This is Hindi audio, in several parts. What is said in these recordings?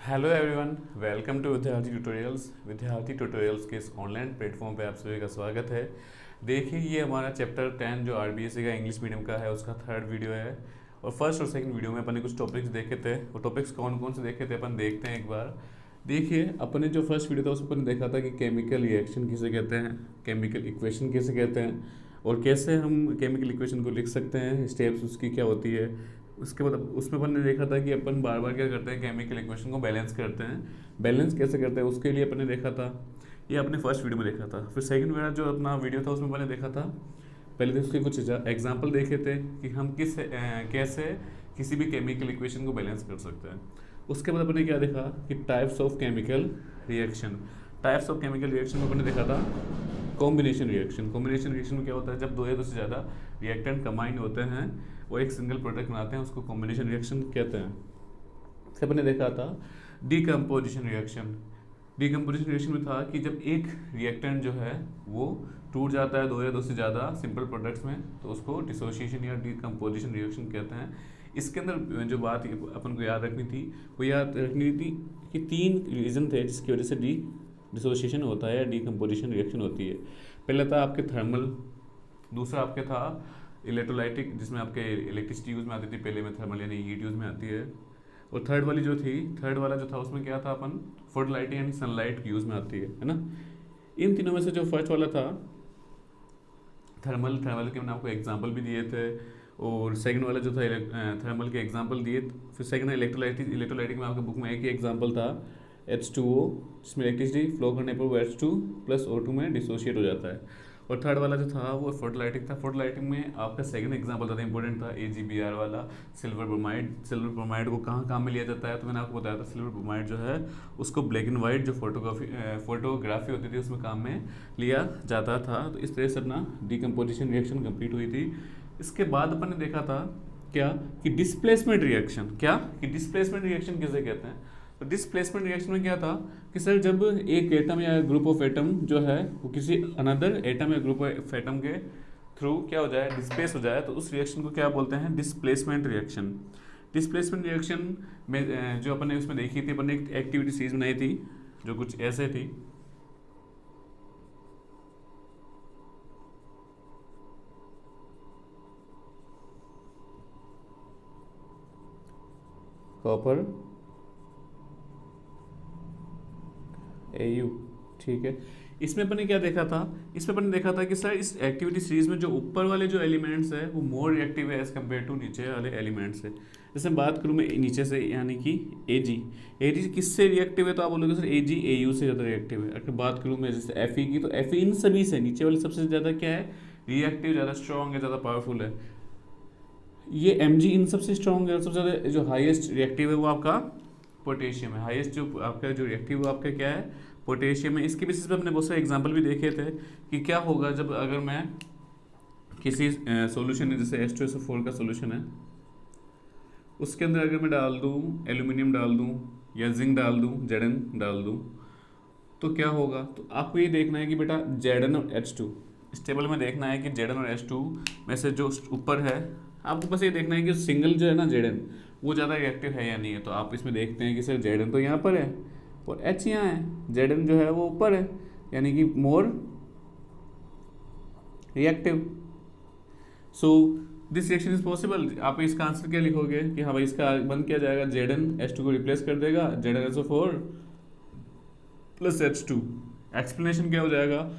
हेलो एवरीवन, वेलकम टू विद्यार्थी ट्यूटोरियल्स के इस ऑनलाइन प्लेटफॉर्म पे आप सभी का स्वागत है। देखिए, ये हमारा चैप्टर 10 जो आरबीएससी का इंग्लिश मीडियम का है उसका थर्ड वीडियो है। और फर्स्ट और सेकंड वीडियो में अपन ने कुछ टॉपिक्स देखे थे। वो टॉपिक्स कौन कौन से देखे थे अपन देखते हैं एक बार। देखिए, अपने जो फर्स्ट वीडियो था उसमें अपन ने देखा था कि केमिकल रिएक्शन किसे कहते हैं, केमिकल इक्वेशन किसे कहते हैं और कैसे हम केमिकल इक्वेशन को लिख सकते हैं, स्टेप्स उसकी क्या होती है। उसके बाद उसमें अपन ने देखा था कि अपन बार बार क्या करते हैं, केमिकल इक्वेशन को बैलेंस करते हैं। बैलेंस कैसे करते हैं उसके लिए अपन ने देखा था, ये अपने फर्स्ट वीडियो में देखा था। फिर सेकंड वाला जो अपना वीडियो था उसमें मैंने देखा था, पहले तो उसके कुछ एग्जाम्पल देखे थे कि हम कैसे किसी भी केमिकल इक्वेशन को बैलेंस कर सकते हैं। उसके बाद अपन ने क्या देखा कि types of chemical reaction. Types of chemical reaction में अपन ने देखा था कॉम्बिनेशन रिएक्शन। कॉम्बिनेशन रिएक्शन में क्या होता है, जब दो या दो से ज़्यादा रिएक्टेंट कंबाइन होते हैं वो एक सिंगल प्रोडक्ट बनाते हैं, उसको कॉम्बिनेशन रिएक्शन कहते हैं। फिर अपन ने देखा था डीकम्पोजिशन रिएक्शन। डीकम्पोजिशन रिएक्शन में था कि जब एक रिएक्टेंट जो है वो टूट जाता है दो या दो से ज़्यादा सिंपल प्रोडक्ट्स में, तो उसको डिसोसिएशन या डीकम्पोजिशन रिएक्शन कहते हैं। इसके अंदर जो बात अपन को याद रखनी थी वो याद रखनी थी कि तीन रीज़न थे जिसकी वजह से डिसोसिएशन होता है या डीकम्पोजिशन रिएक्शन होती है। पहला था आपके थर्मल, दूसरा आपके था इलेक्ट्रोलाइटिक जिसमें आपके इलेक्ट्रिसिटी यूज़ में आती थी पहले में, थर्मल यानी हीट यूज़ में आती है। और थर्ड वाली जो थी, थर्ड वाला जो था उसमें क्या था, अपन फोटोलाइट यानी सनलाइट यूज़ में आती है ना। इन तीनों में से जो फर्स्ट वाला था थर्मल, थर्मल के मैंने आपको एग्जाम्पल भी दिए थे। और सेकंड वाला जो था थर्मल के एग्जाम्पल दिए। फिर सेकंड इलेक्ट्रोलाइटिक, इलेक्ट्रोलाइटिक में आपके बुक में एक ही एग्जाम्पल था H2O, जिसमें इलेक्ट्रिसिटी फ्लो करने पर वो H2 प्लस O2 में डिसोशिएट हो जाता है। और थर्ड वाला जो था वो फोटोलाइटिक था। फोटोलाइटिक में आपका सेकंड एग्जांपल ज़्यादा इंपॉर्टेंट था, AgBr वाला, सिल्वर ब्रोमाइड। सिल्वर ब्रोमाइड को कहाँ काम में लिया जाता है, तो मैंने आपको बताया था सिल्वर ब्रोमाइड जो है उसको ब्लैक एंड वाइट जो फोटोग्राफी होती थी उसमें काम में लिया जाता था। तो इस तरह से अपना डीकम्पोजिशन रिएक्शन कंप्लीट हुई थी। इसके बाद अपन ने देखा था क्या कि डिस्प्लेसमेंट रिएक्शन। क्या कि डिस्प्लेसमेंट रिएक्शन किसे कहते हैं। तो डिस्प्लेसमेंट रिएक्शन में क्या था कि सर जब एक एटम या ग्रुप ऑफ एटम जो है वो किसी अनदर एटम या ग्रुप ऑफ एटम के थ्रू क्या हो जाए, डिस्प्लेस हो जाए, तो उस रिएक्शन को क्या बोलते हैं, डिस्प्लेसमेंट रिएक्शन। डिस्प्लेसमेंट रिएक्शन में जो अपन ने उसमें देखी थी, अपन ने एक एक्टिविटी सीरीज बनाई थी जो कुछ ऐसे थी। कॉपर AU, ठीक है। इसमें अपन ने क्या देखा था, इसमें अपन ने देखा था कि सर इस एक्टिविटी सीरीज में जो ऊपर वाले जो एलिमेंट्स है वो मोर रिएक्टिव है एज कम्पेयर टू नीचे वाले एलिमेंट्स से। जैसे बात करूँ मैं नीचे से, यानी कि AG किससे रिएक्टिव है, तो आप बोलोगे सर AG AU से ज़्यादा रिएक्टिव है। अगर बात करूँ मैं जैसे Fe की, तो Fe इन सभी से नीचे वाले सबसे ज़्यादा क्या है, रिएक्टिव, ज़्यादा स्ट्रॉन्ग है, ज़्यादा पावरफुल है। ये Mg इन सबसे स्ट्रॉन्ग है और सबसे ज़्यादा जो हाईएस्ट रिएक्टिव है वो आपका पोटेशियम है। हाईएस्ट जो आपका जो रिएक्टिव वो आपका क्या है, पोटेशियम है। इसके बेसिस पे हमने बहुत सारे एग्जांपल भी देखे थे कि क्या होगा जब अगर मैं किसी सॉल्यूशन है, जैसे H2SO4 का सॉल्यूशन है, उसके अंदर अगर मैं डाल दूँ एल्यूमिनियम डाल दूँ या जिंक डाल दूँ, Zn डाल दूँ, तो क्या होगा। तो आपको ये देखना है कि बेटा Zn और H2 इस टेबल में देखना है कि Zn और H2 में से जो ऊपर है, आपको बस ये देखना है कि सिंगल जो है ना Zn वो ज़्यादा रिएक्टिव है या नहीं है। तो आप इसमें देखते हैं कि सर Zn तो यहाँ पर है और H यहाँ है, Zn जो है वो ऊपर है यानी कि more reactive. So this reaction is possible. आप इसका आंसर क्या लिखोगे कि हाँ भाई इसका बन किया जाएगा, Zn H2 को रिप्लेस कर देगा, ZnSO4 प्लस H2। एक्सप्लेनेशन क्या हो जाएगा,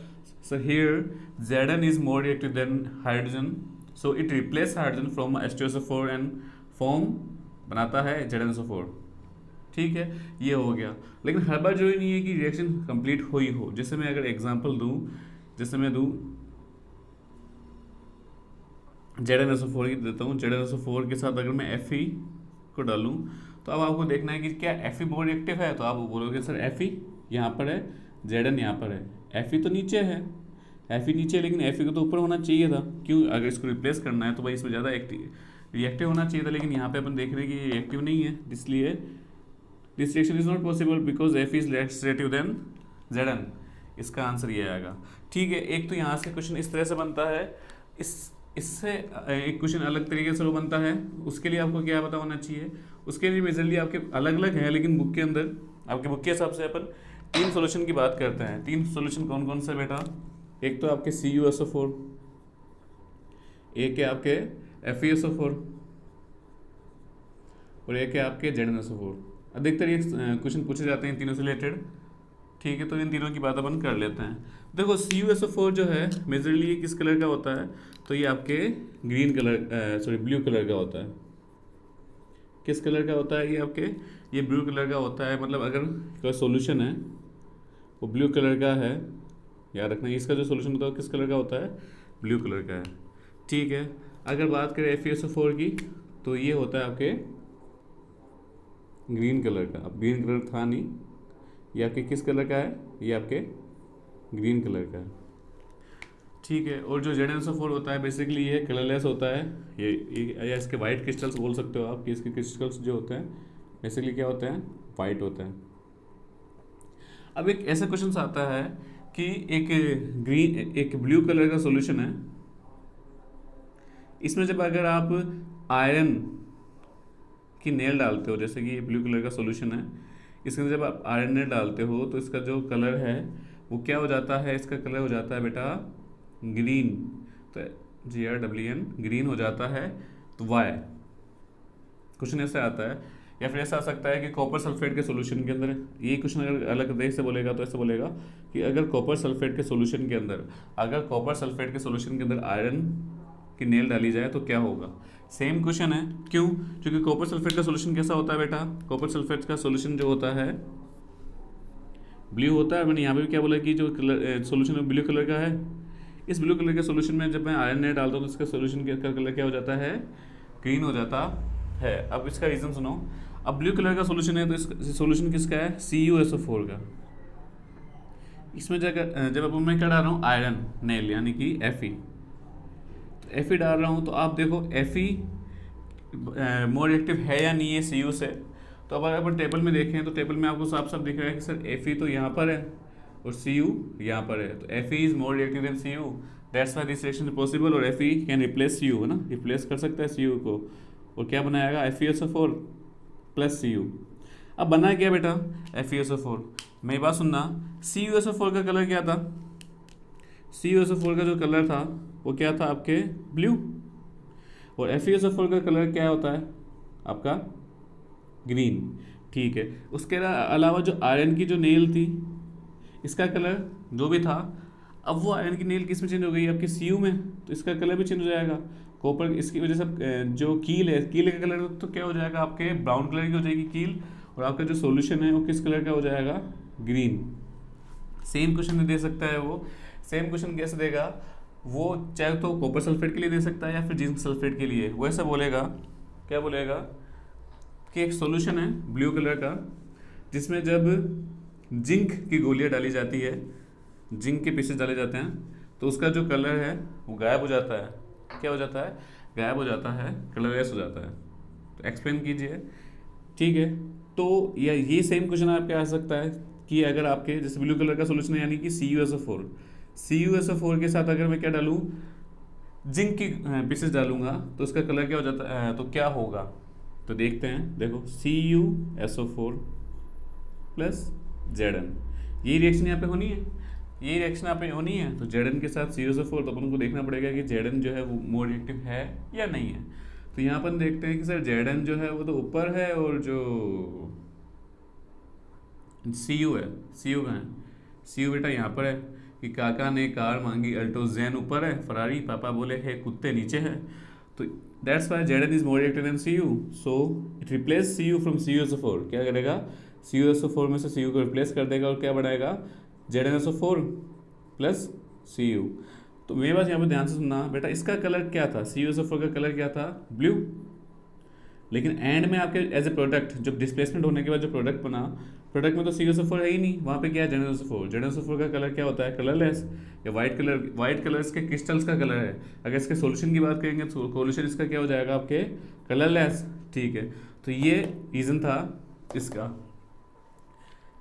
so here Zn is more reactive than hydrogen, so it replace hydrogen from H2SO4 and form बनाता है ZnSO4। ठीक है, ये हो गया। लेकिन हर बार जरूरी नहीं है कि रिएक्शन कंप्लीट हो ही हो। जैसे मैं अगर एग्जांपल दूं, जैसे मैं दूं ZnSO4 की देता हूँ, ZnSO4 के साथ अगर मैं Fe को डालूं, तो अब आपको देखना है कि क्या Fe मोर रिएक्टिव है। तो आप बोलोगे सर Fe यहाँ पर है, Zn यहाँ पर है, Fe तो नीचे है, Fe नीचे, लेकिन Fe को तो ऊपर होना चाहिए था। क्यों, अगर इसको रिप्लेस करना है तो भाई इसमें ज़्यादा रिएक्टिव होना चाहिए था, लेकिन यहाँ पे अपन देख रहे हैं कि ये रिएक्टिव नहीं है, इसलिए this reaction is not possible because Fe is less reactive than Zn। इसका आंसर ये आएगा। ठीक है, एक तो यहाँ से क्वेश्चन इस तरह से बनता है। इस इससे एक क्वेश्चन अलग तरीके से वो बनता है, उसके लिए आपको क्या पता होना चाहिए, उसके लिए मेजरली आपके अलग अलग हैं, लेकिन बुक के अंदर आपके बुक के हिसाब से अपन 3 सॉल्यूशन की बात करते हैं। 3 सॉल्यूशन कौन कौन से बेटा? एक तो आपके CuSO4, एक है आपके FeSO4 और एक है आपके ZnSO4। अधिकतर ये क्वेश्चन पूछे जाते हैं इन तीनों से रिलेटेड, ठीक है। तो इन तीनों की बात अपन कर लेते हैं। देखो CuSO4 जो है मेजरली ये किस कलर का होता है? तो ये आपके green colour sorry blue colour का होता है। किस कलर का होता है ये आपके? ये ब्लू कलर का होता है। मतलब अगर कोई सॉल्यूशन है वो ब्लू कलर का है, याद रखना इसका जो सॉल्यूशन होता है किस कलर का होता है? ब्लू कलर का है, ठीक है। अगर बात करें FeSO4 की तो ये होता है आपके ग्रीन कलर का। अब ग्रीन कलर था नहीं, ये आपके किस कलर का है? ये आपके ग्रीन कलर का है, ठीक है। और जो ZnSO4 होता है बेसिकली ये कलरलेस होता है। ये या इसके वाइट क्रिस्टल्स बोल सकते हो आप, कि इसके क्रिस्टल्स जो होते हैं बेसिकली क्या होते हैं? वाइट होते हैं। अब एक ऐसा क्वेश्चन आता है कि एक ब्लू कलर का सॉल्यूशन है, इसमें जब अगर आप आयरन की नेल डालते हो, जैसे कि ये ब्लू कलर का सॉल्यूशन है, इसके अंदर जब आप आयरन नेल डालते हो तो इसका जो कलर है वो क्या हो जाता है? इसका कलर हो जाता है बेटा ग्रीन। तो GRWN ग्रीन हो जाता है। तो वाई क्वेश्चन ऐसे आता है। या फिर ऐसा आ सकता है कि कॉपर सल्फेट के सॉल्यूशन के अंदर, ये क्वेश्चन अगर अलग तरीके से बोलेगा तो ऐसे बोलेगा कि अगर कॉपर सल्फेट के सॉल्यूशन के अंदर आयरन की नेल डाली जाए तो क्या होगा? सेम क्वेश्चन है। क्यों? क्योंकि कॉपर सल्फेट का सॉल्यूशन कैसा होता है बेटा? कॉपर सल्फेट का सॉल्यूशन जो होता है ब्लू होता है। मैंने यहाँ पे भी क्या बोला कि जो सॉल्यूशन ब्लू कलर का है, इस ब्लू कलर के सॉल्यूशन में जब मैं आयरन नेल डालता हूँ तो इसका सॉल्यूशन का कलर क्या हो जाता है? ग्रीन हो जाता है। अब इसका रीज़न सुनो। अब ब्लू कलर का सॉल्यूशन है तो इस सॉल्यूशन किसका है? CuSO4 का। इसमें जब अब मैं क्या डाल रहा हूँ? आयरन नेल यानी कि Fe। तो Fe डाल रहा हूँ तो आप देखो Fe मोर रिएक्टिव है या नहीं है Cu से। तो अब अगर अपन टेबल में देखें तो टेबल में आपको साफ साफ दिख रहा है कि सर Fe तो यहाँ पर है और Cu यहाँ पर है। तो Fe is more reactive than Cu, that's why this reaction is possible. और Fe कैन रिप्लेस Cu, है ना, रिप्लेस कर सकता है Cu को। और क्या बनाएगा? FeSO4 plus Cu। अब बना क्या बेटा? FeSO4। मेरी बात सुनना, CuSO4 का कलर क्या था? CuSO4 का जो कलर था वो क्या था? आपके ब्लू। और FeSO4 का कलर क्या होता है? आपका ग्रीन, ठीक है। उसके अलावा जो आयरन की जो नेल थी, इसका कलर जो भी था, अब वो आयरन की नेल किस में चेंज हो गई? आपके Cu में। तो इसका कलर भी चेंज हो जाएगा। कॉपर इसकी वजह से जो कील है, कील का कलर तो क्या हो जाएगा? आपके ब्राउन कलर की हो जाएगी कील। और आपका जो सॉल्यूशन है वो किस कलर का हो जाएगा? ग्रीन। सेम क्वेश्चन दे सकता है वो। सेम क्वेश्चन कैसे देगा वो? चाहे तो कॉपर सल्फेट के लिए दे सकता है या फिर जिंक सल्फेट के लिए। वो ऐसा बोलेगा, क्या बोलेगा कि एक सॉल्यूशन है ब्लू कलर का जिसमें जब जिंक की गोलियां डाली जाती है, जिंक के पीसेस डाले जाते हैं, तो उसका जो कलर है वो गायब हो जाता है। क्या हो जाता है? गायब हो जाता है, कलरलेस हो जाता है। तो एक्सप्लेन कीजिए, ठीक है। तो या ये सेम क्वेश्चन आपके आ सकता है कि अगर आपके जैसे ब्लू कलर का सॉल्यूशन है यानी कि CuSO4 के साथ अगर मैं क्या डालूं? जिंक की पीसेस डालूंगा तो उसका कलर क्या हो जाता है? तो क्या होगा? तो देखते हैं। देखो CuSO4 प्लस Zn, ये रिएक्शन यहाँ पे होनी है, ये रिएक्शन यहाँ पे होनी है। तो Zn के साथ CuSO4, तो अपन को देखना पड़ेगा कि Zn जो है वो मोर रिएक्टिव है या नहीं है। तो यहाँ अपन देखते हैं कि सर Zn जो है वो तो ऊपर है और जो Cu है, Cu कहाँ है? Cu बेटा यहाँ पर है कि काका ने कार मांगी अल्टो, जैन ऊपर है, फरारी पापा बोले है कुत्ते नीचे है। तो that's why Zn is more reactive than Cu, so it replace Cu from CuSO4। क्या करेगा? CuSO4 में से Cu को रिप्लेस कर देगा और क्या बनाएगा? ZnSO4 plus Cu। तो मेरे पास यहाँ पे ध्यान से सुनना बेटा, इसका कलर क्या था? CuSO4 का कलर क्या था? ब्लू। लेकिन एंड में आपके एज ए प्रोडक्ट जब डिस्प्लेसमेंट होने के बाद जो प्रोडक्ट बना, प्रोडक्ट में तो CuSO4 है ही नहीं, वहाँ पे क्या है? ZnSO4 का कलर क्या होता है? कलरलेस या वाइट कलर इसके क्रिस्टल्स का कलर है। अगर इसके सॉल्यूशन की बात करेंगे तो सॉल्यूशन इसका क्या हो जाएगा? आपके कलरलेस, ठीक है। तो ये रीज़न था इसका,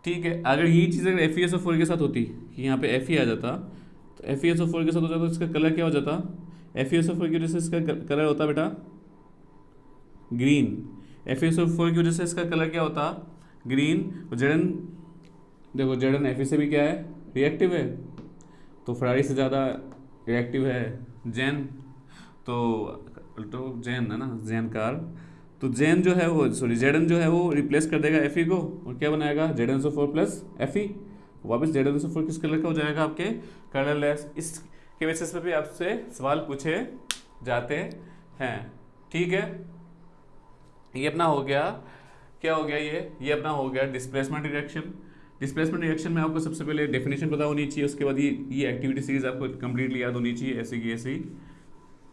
ठीक है। अगर ये चीज़ अगर FeSO4 के साथ होती कि यहाँ पे Fe आ जाता, तो FeSO4 के साथ हो जाता तो इसका कलर क्या हो जाता? FeSO4 की वजह से इसका कलर होता बेटा ग्रीन। FeSO4 की वजह से इसका कलर क्या होता ग्रीन। Zn देखो Zn Fe से भी क्या है रिएक्टिव है, तो फरारी से ज़्यादा रिएक्टिव है जैन, तो जैन है ना, जैन कार, तो जैन जो है वो सॉरी Zn जो है वो रिप्लेस कर देगा Fe को और क्या बनाएगा ZnSO4 प्लस Fe। वापस ZnSO4 किस कलर का हो जाएगा आपके कलरलेस। इसके बेसिस पे भी आपसे सवाल पूछे जाते हैं। ठीक है, ये अपना हो गया, क्या हो गया ये अपना हो गया डिस्प्लेसमेंट रिएक्शन। डिस्प्लेसमेंट रिएक्शन में आपको सबसे पहले डेफिनेशन पता होनी चाहिए, उसके बाद ये एक्टिविटी सीरीज आपको कंप्लीटली याद होनी चाहिए ऐसे की ऐसे ही।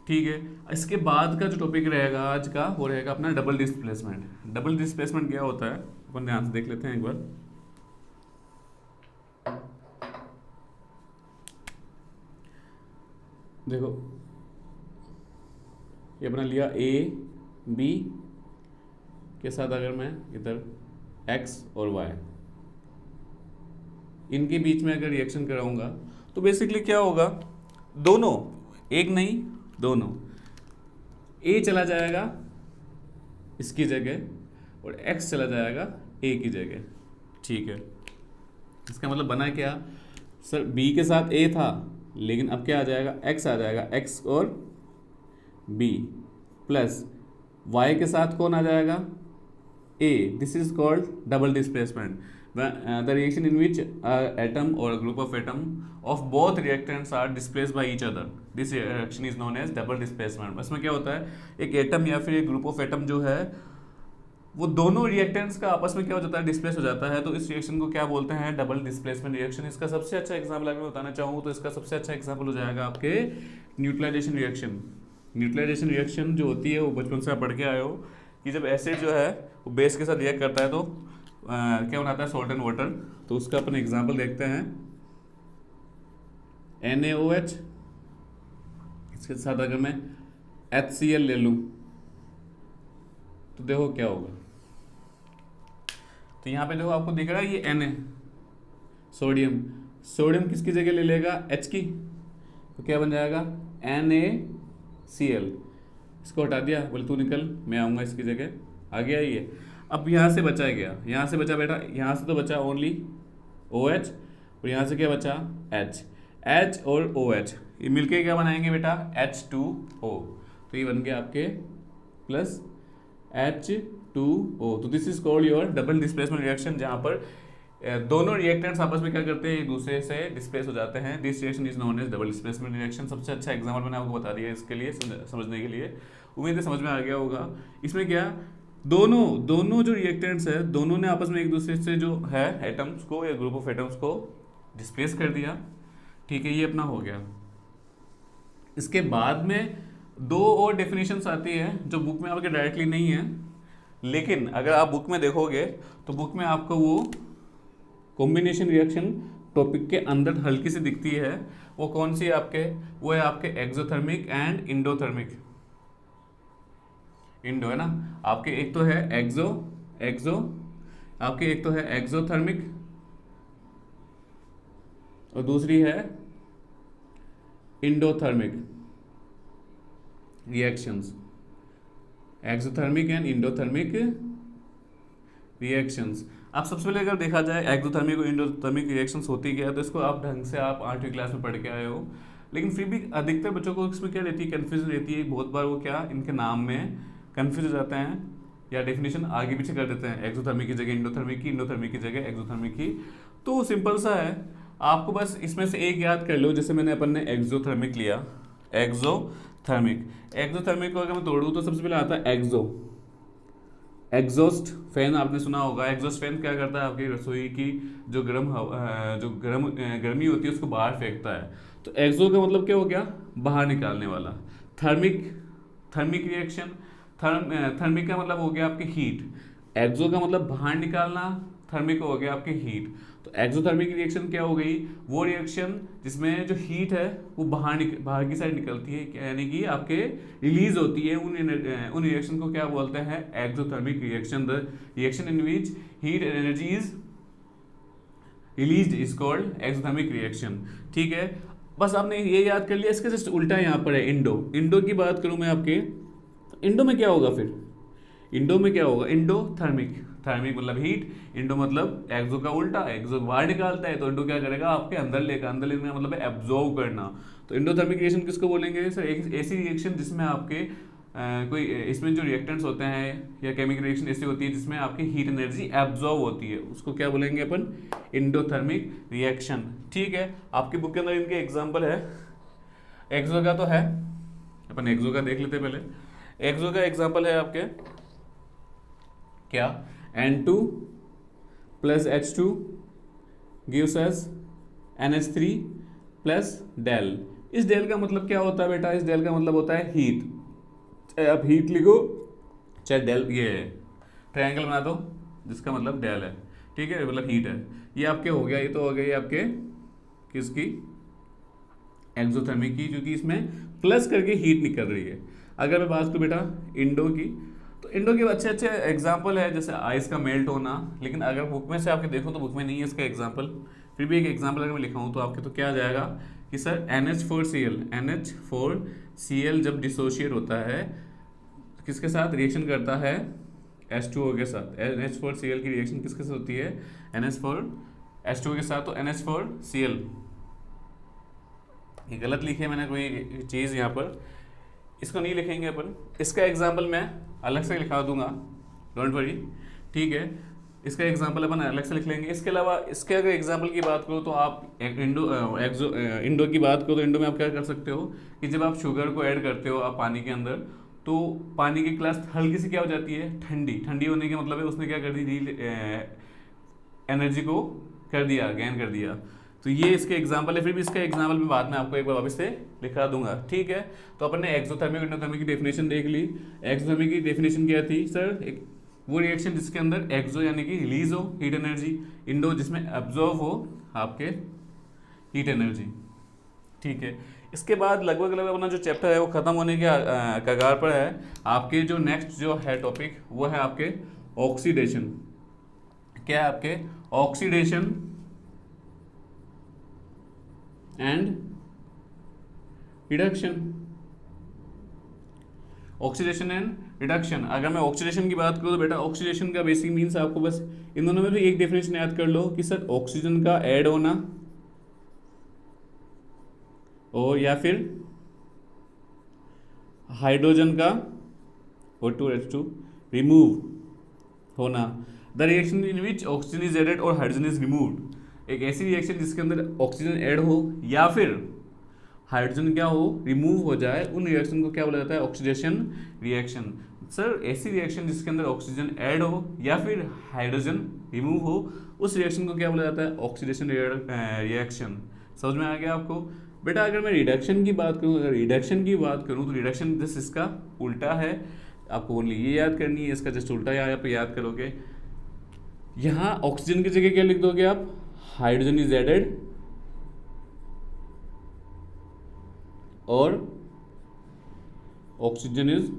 ठीक है, इसके बाद का जो टॉपिक रहेगा आज का वो रहेगा अपना डबल डिस्प्लेसमेंट। डबल डिस्प्लेसमेंट क्या होता है अपन ध्यान से देख लेते हैं एक बार। देखो ये अपना लिया A B के साथ, अगर मैं इधर X और Y इनके बीच में अगर रिएक्शन कराऊंगा तो बेसिकली क्या होगा, दोनों, एक नहीं दोनों, A चला जाएगा इसकी जगह और X चला जाएगा A की जगह। ठीक है, इसका मतलब बना क्या सर, B के साथ A था लेकिन अब क्या आ जाएगा X आ जाएगा, X और B प्लस Y के साथ कौन आ जाएगा A। This is called double displacement. The reaction in which atom or a group of atom of both reactants are displaced by each other, this reaction is known as double displacement। इसमें क्या होता है, एक एटम या फिर एक ग्रुप ऑफ एटम जो है वो दोनों रिएक्टेंट्स का आपस में क्या हो जाता है डिस्प्लेस हो जाता है, तो इस रिएक्शन को क्या बोलते हैं डबल डिस्प्लेसमेंट रिएक्शन। इसका सबसे अच्छा एग्जाम्पल अगर मैं बताना चाहूँ तो इसका सबसे अच्छा एग्जाम्पल हो जाएगा आपके न्यूट्रलाइजेशन रिएक्शन। न्यूट्रलाइजेशन रिएक्शन जो होती है वो बचपन से आप पढ़ के आए हो कि जब एसिड जो है वो बेस के साथ रिएक्ट करता है तो क्या बनाता है सॉल्ट एंड वाटर। तो उसका अपन एग्जाम्पल देखते हैं NaOH, इसके साथ अगर मैं HCl ले लूँ तो देखो क्या होगा। तो यहाँ पे देखो आपको दिख रहा है ये Na सोडियम, सोडियम किसकी जगह ले लेगा H की, तो क्या बन जाएगा NaCl। इसको हटा दिया, बोले तू निकल मैं आऊँगा इसकी जगह, आ गया ये। अब यहाँ से बचा गया, यहाँ से बचा बेटा, यहाँ से तो बचा ओनली OH और यहाँ से क्या बचा H और OH, ये मिलके क्या बनाएंगे बेटा H2O। तो ये बन गया आपके प्लस H2O। तो this is called your double displacement reaction, जहाँ पर दोनों रिएक्टेंट्स आपस में क्या करते हैं एक दूसरे से डिस्प्लेस हो जाते हैं। This reaction is known as double displacement reaction. सबसे अच्छा एग्जाम्पल मैंने आपको बता दिया इसके लिए समझने के लिए, उम्मीद है समझ में आ गया होगा। इसमें क्या दोनों जो रिएक्टेंट्स है दोनों ने आपस में एक दूसरे से जो है एटम्स को या ग्रुप ऑफ एटम्स को डिस्प्लेस कर दिया। ठीक है, ये अपना हो गया। इसके बाद में दो और डेफिनेशंस आती है जो बुक में आपके डायरेक्टली नहीं है, लेकिन अगर आप बुक में देखोगे तो बुक में आपको वो कॉम्बिनेशन रिएक्शन टॉपिक के अंदर हल्की सी दिखती है। वो कौन सी है आपके, वो है आपके एक्सोथर्मिक एंड इंडोथर्मिक। इंडो है ना आपके, एक तो है एक्सो आपके, एक तो है एक्सोथर्मिक और दूसरी है endothermic reactions. Exothermic and endothermic reactions. आप सबसे पहले अगर देखा जाए एक्सोथर्मिक और इंडोथर्मिक रिएक्शंस होती क्या है, तो इसको आप ढंग से आप 8वीं क्लास में पढ़ के आए हो, लेकिन फिर भी अधिकतर बच्चों को इसमें क्या रहती है कन्फ्यूजन रहती है। बहुत बार वो क्या इनके नाम में कन्फ्यूज हो जाते हैं या डेफिनेशन आगे पीछे कर देते हैं, एक्सोथर्मिक की जगह इंडोथर्मिक की, इंडोथर्मिक की जगह एक्सोथर्मिक की। तो सिंपल सा है, आपको बस इसमें से एक याद कर लो। जैसे मैंने अपन ने एक्सोथर्मिक लिया, एक्सोथर्मिक को अगर मैं तोड़ूँ तो सबसे पहले आता है एग्जॉस्ट फैन। आपने सुना होगा एग्जॉस्ट फैन क्या करता है, आपकी रसोई की जो गर्मी होती है उसको बाहर फेंकता है। तो एक्सो का मतलब क्या हो गया, बाहर निकालने वाला। थर्मिक रिएक्शन, थर्मिक का मतलब हो गया आपकी हीट। एक्सो का मतलब बाहर निकालना, थर्मिक हो गया आपकी हीट। तो एक्सोथर्मिक रिएक्शन क्या हो गई, वो रिएक्शन जिसमें जो हीट है वो बाहर की साइड निकलती है, यानी कि आपके रिलीज होती है। उन रिएक्शन को क्या बोलते हैं exothermic reaction. The reaction in which heat and energy is released is called exothermic reaction. ठीक है, बस आपने ये याद कर लिया। इसके जस्ट उल्टा यहाँ पर है इंडो। इंडो की बात करूँ मैं आपके, तो इंडो में क्या होगा फिर, इंडो में क्या होगा, इंडो थर्मिक। थर्मिक मतलब हीट, इंडो मतलब एक्सो का उल्टा, एक्सो बाहर निकालता है तो इंडो क्या करेगा, आपके अंदर लेगा, अंदर लेने का मतलब है एब्जॉर्व करना। तो इंडोथर्मिक रिएक्शन किसको बोलेंगे सर, एक ऐसी रिएक्शन जिसमें आपके कोई इसमें जो रिएक्टेंट्स होते हैं या केमिकल रिएक्शन ऐसी होती है जिसमें आपकी हीट एनर्जी एब्जॉर्व होती है, उसको क्या बोलेंगे अपन, इंडोथर्मिक रिएक्शन। ठीक है, आपकी बुक के अंदर इनके एग्जाम्पल है, एक्सो का तो है, अपन एक्सो का देख लेते हैं पहले। एक्सो का एग्जाम्पल है आपके क्या, N2 plus H2 gives us NH3 plus del. इस डेल का मतलब क्या होता है बेटा, इस डेल का मतलब होता है हीट, चाहे आप हीट लिखो चाहे डेल, ये ट्रायंगल बना दो जिसका मतलब डेल है, ठीक है, मतलब हीट है। ये आपके हो गया, ये तो हो गया ये आपके किसकी, एक्सोथर्मिक की, क्योंकि इसमें प्लस करके हीट निकल रही है। अगर मैं बात करूँ बेटा इंडो की, तो इंडो के अच्छे अच्छे एग्जाम्पल है, जैसे आइस का मेल्ट होना, लेकिन अगर बुक में से आपके देखो तो बुक में नहीं है इसका एग्जाम्पल। फिर भी एक एग्जाम्पल अगर मैं लिखाऊँ तो आपके तो क्या आ जाएगा कि सर NH4Cl, NH4Cl जब डिसोशिएट होता है किसके साथ, रिएक्शन करता है H2O के साथ। NH4Cl की रिएक्शन किसके साथ होती है, NH4H2O के साथ। तो NH4Cl, ये गलत लिखे मैंने कोई चीज़ यहाँ पर, इसको नहीं लिखेंगे अपन, इसका एग्जाम्पल मैं अलग से लिखा दूंगा, डोंट वरी, ठीक है। इसका एग्जाम्पल अपन अलग से लिख लेंगे। इसके अलावा इसके अगर एग्जाम्पल की बात करो तो आप इंडो की बात करो तो इंडो में आप क्या कर सकते हो कि जब आप शुगर को ऐड करते हो आप पानी के अंदर, तो पानी की क्लास हल्की सी क्या हो जाती है, ठंडी। ठंडी होने के मतलब है उसने क्या कर दी, एनर्जी को कर दिया, गेन कर दिया। तो ये इसके एग्जाम्पल है। फिर भी इसका एग्जाम्पल मैं बाद में आपको एक बार वापस से लिखा दूंगा, ठीक है। तो अपन ने एक्सोथर्मिक इंडोथर्मिक की डेफिनेशन देख ली। एक्सोथर्मिक की डेफिनेशन क्या थी सर, एक वो रिएक्शन जिसके अंदर एक्सो यानी कि रिलीज हो हीट एनर्जी, इंडो जिसमें एब्जॉर्व हो आपके हीट एनर्जी, ठीक है। इसके बाद लगभग लगभग अपना जो चैप्टर है वो खत्म होने के कगार पर है। आपके जो नेक्स्ट जो है टॉपिक वो है आपके ऑक्सीडेशन। क्या है आपके, oxidation and reduction. Oxidation and reduction, अगर मैं ऑक्सीडेशन की बात करूँ तो बेटा ऑक्सीडेशन का बेसिक मीन्स आपको बस इन दोनों में भी एक डेफिनेशन याद कर लो कि सर ऑक्सीजन का ऐड होना और या फिर हाइड्रोजन का O2H2 रिमूव होना। The reaction in which oxygen is added और हाइड्रोजन इज रिमूव्ड, एक ऐसी रिएक्शन जिसके अंदर ऑक्सीजन ऐड हो या फिर हाइड्रोजन क्या हो, रिमूव हो जाए, उन रिएक्शन को क्या बोला जाता है, ऑक्सीडेशन रिएक्शन। सर ऐसी रिएक्शन जिसके अंदर ऑक्सीजन ऐड हो या फिर हाइड्रोजन रिमूव हो, उस रिएक्शन को क्या बोला जाता है, ऑक्सीडेशन रिएक्शन। समझ में आ गया आपको बेटा। अगर मैं रिडक्शन की बात करूँ, अगर रिडक्शन की बात करूँ तो रिडक्शन जस्ट इसका उल्टा है, आपको ओनली ये याद करनी है, इसका जस्ट उल्टा यहाँ पे याद करोगे। यहाँ ऑक्सीजन की जगह क्या लिख दोगे आप, हाइड्रोजन इज एडेड और oxygen is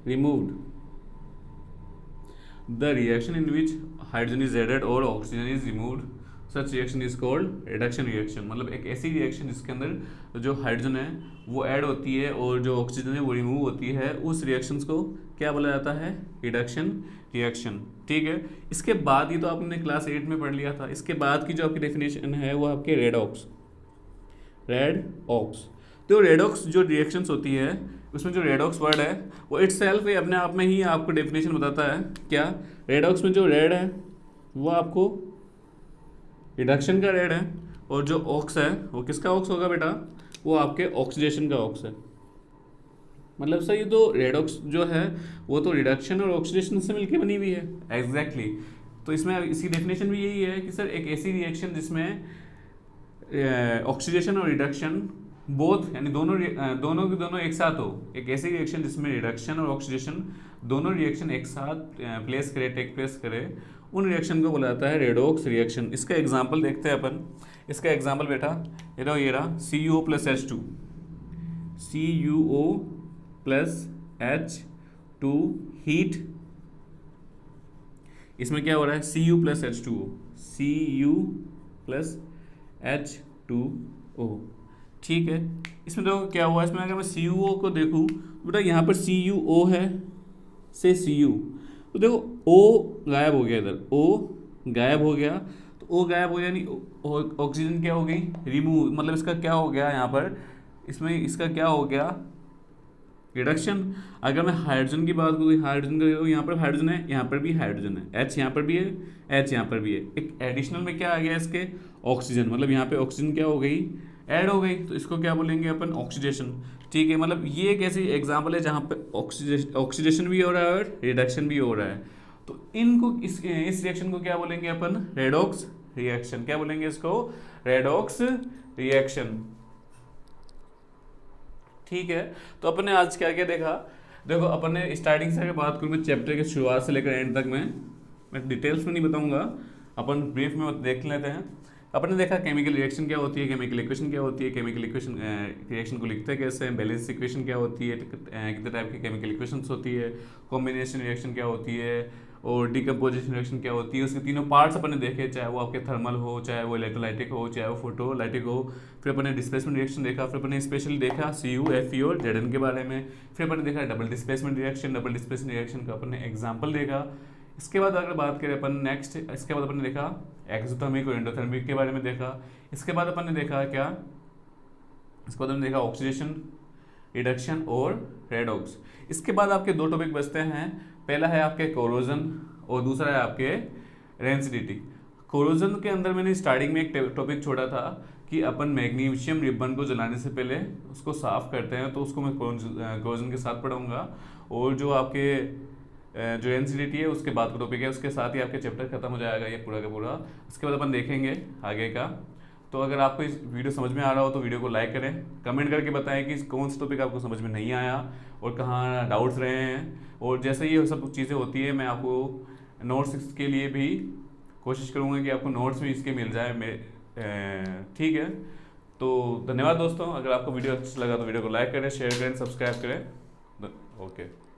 removed. The reaction in which hydrogen is added और oxygen is removed, such reaction is called reduction reaction. मतलब एक ऐसी रिएक्शन जिसके अंदर जो हाइड्रोजन है वो ऐड होती है और जो ऑक्सीजन है वो रिमूव होती है, उस रिएक्शन को क्या बोला जाता है, रिडक्शन रिएक्शन, ठीक है। इसके बाद ही तो आपने क्लास 8 में पढ़ लिया था। इसके बाद की जो आपकी डेफिनेशन है वो आपके रेडॉक्स, रेडॉक्स। तो रेडॉक्स जो रिएक्शंस होती है उसमें जो रेडॉक्स वर्ड है वो इटसेल्फ अपने आप में ही आपको डेफिनेशन बताता है। क्या, रेडॉक्स में जो रेड है वो आपको रिडक्शन का रेड है और जो ऑक्स है वो किसका ऑक्स होगा बेटा, वो आपके ऑक्सीडेशन का ऑक्स है। मतलब सर ये तो रेडॉक्स जो है वो तो रिडक्शन और ऑक्सीडेशन से मिलकर बनी हुई है, एग्जैक्टली तो इसमें इसकी डेफिनेशन भी यही है कि सर एक ऐसी रिएक्शन जिसमें ऑक्सीडेशन और रिडक्शन बोथ यानी दोनों के दोनों एक साथ हो, एक ऐसी रिएक्शन जिसमें रिडक्शन और ऑक्सीडेशन दोनों रिएक्शन एक साथ टेक प्लेस करे, उन रिएक्शन को बोला जाता है रेडॉक्स रिएक्शन। इसका एग्जांपल देखते हैं अपन। इसका एग्जांपल बेटा ये रहा CuO plus H2, CuO plus H2 heat, इसमें क्या हो रहा है Cu plus H2O, Cu plus H2 2O। ठीक है, इसमें देखो क्या हुआ, इसमें अगर मैं CuO को देखूँ तो बेटा यहाँ पर CuO है से Cu, तो देखो O गायब हो गया, इधर O गायब हो गया, तो O गायब हो गया यानी ऑक्सीजन क्या हो गई, रिमूव, मतलब इसका क्या हो गया यहाँ पर, इसमें इसका क्या हो गया, रिडक्शन। अगर मैं हाइड्रोजन की बात करूँ, हाइड्रोजन का यहाँ पर हाइड्रोजन है, यहाँ पर भी हाइड्रोजन है, H यहाँ पर भी है, H यहाँ पर भी है, एक एडिशनल में क्या आ गया इसके, ऑक्सीजन, मतलब यहाँ पे ऑक्सीजन क्या हो गई, ऐड हो गई, तो इसको क्या बोलेंगे अपन, ऑक्सीडेशन। ठीक है, मतलब ये एक ऐसी एग्जाम्पल है जहाँ पे ऑक्सीडेशन भी हो रहा है और रिडक्शन भी हो रहा है। तो इनको इस रिएक्शन को क्या बोलेंगे अपन, रेडॉक्स रिएक्शन। क्या बोलेंगे इसको, रेडॉक्स रिएक्शन। ठीक है, तो अपन ने आज क्या क्या देखा, देखो अपन ने स्टार्टिंग से अगर बात करूँ मैं चैप्टर के शुरुआत से लेकर एंड तक मैं डिटेल्स में नहीं बताऊंगा, अपन ब्रीफ में देख लेते हैं। अपन ने देखा केमिकल रिएक्शन क्या होती है, केमिकल इक्वेशन क्या होती है, केमिकल इक्वेशन रिएक्शन को लिखते कैसे हैं, बैलेंस इक्वेशन क्या होती है, कितने टाइप की केमिकल इक्वेशंस होती है, कॉम्बिनेशन रिएक्शन क्या होती है, और डिकम्पोजिशन रिएक्शन क्या होती है, उसके तीनों पार्ट्स अपन ने देखे, चाहे वो आपके थर्मल हो, चाहे वो इलेक्ट्रोलाइटिक हो, चाहे वो फोटोलाइटिक हो। फिर अपन ने डिस्प्लेसमेंट रिएक्शन देखा, फिर अपन ने स्पेशली देखा Cu, Fe और Zn के बारे में। फिर अपन ने देखा double displacement reaction, double displacement reaction का अपन ने एग्जाम्पल देखा। इसके बाद अगर बात करें अपन नेक्स्ट, इसके बाद अपन ने देखा एक्सोथर्मिक और एंडोथर्मिक के बारे में देखा। इसके बाद अपन ने देखा क्या, इसके बाद हमने देखा ऑक्सीडेशन, रिडक्शन और रेडॉक्स। इसके बाद आपके दो टॉपिक बचते हैं, पहला है आपके कोरोजन और दूसरा है आपके रेंसिडिटी। कोरोजन के अंदर मैंने स्टार्टिंग में एक टॉपिक छोड़ा था कि अपन मैग्नीशियम रिबन को जलाने से पहले उसको साफ करते हैं, तो उसको मैं कोरोजन के साथ पढ़ाऊंगा। और जो आपके जो रेंसिडिटी है उसके बाद का टॉपिक है, उसके साथ ही आपके चैप्टर खत्म हो जाएगा ये पूरा का पूरा। इसके बाद अपन देखेंगे आगे का। तो अगर आपको इस वीडियो समझ में आ रहा हो तो वीडियो को लाइक करें, कमेंट करके बताएं कि कौन सा टॉपिक आपको समझ में नहीं आया और कहाँ डाउट्स रहे हैं। और जैसे ये सब चीज़ें होती है मैं आपको नोट्स के लिए भी कोशिश करूँगा कि आपको नोट्स भी इसके मिल जाए। ठीक है, तो धन्यवाद दोस्तों। अगर आपको वीडियो अच्छा लगा तो वीडियो को लाइक करें, शेयर करें, सब्सक्राइब करें। ओके।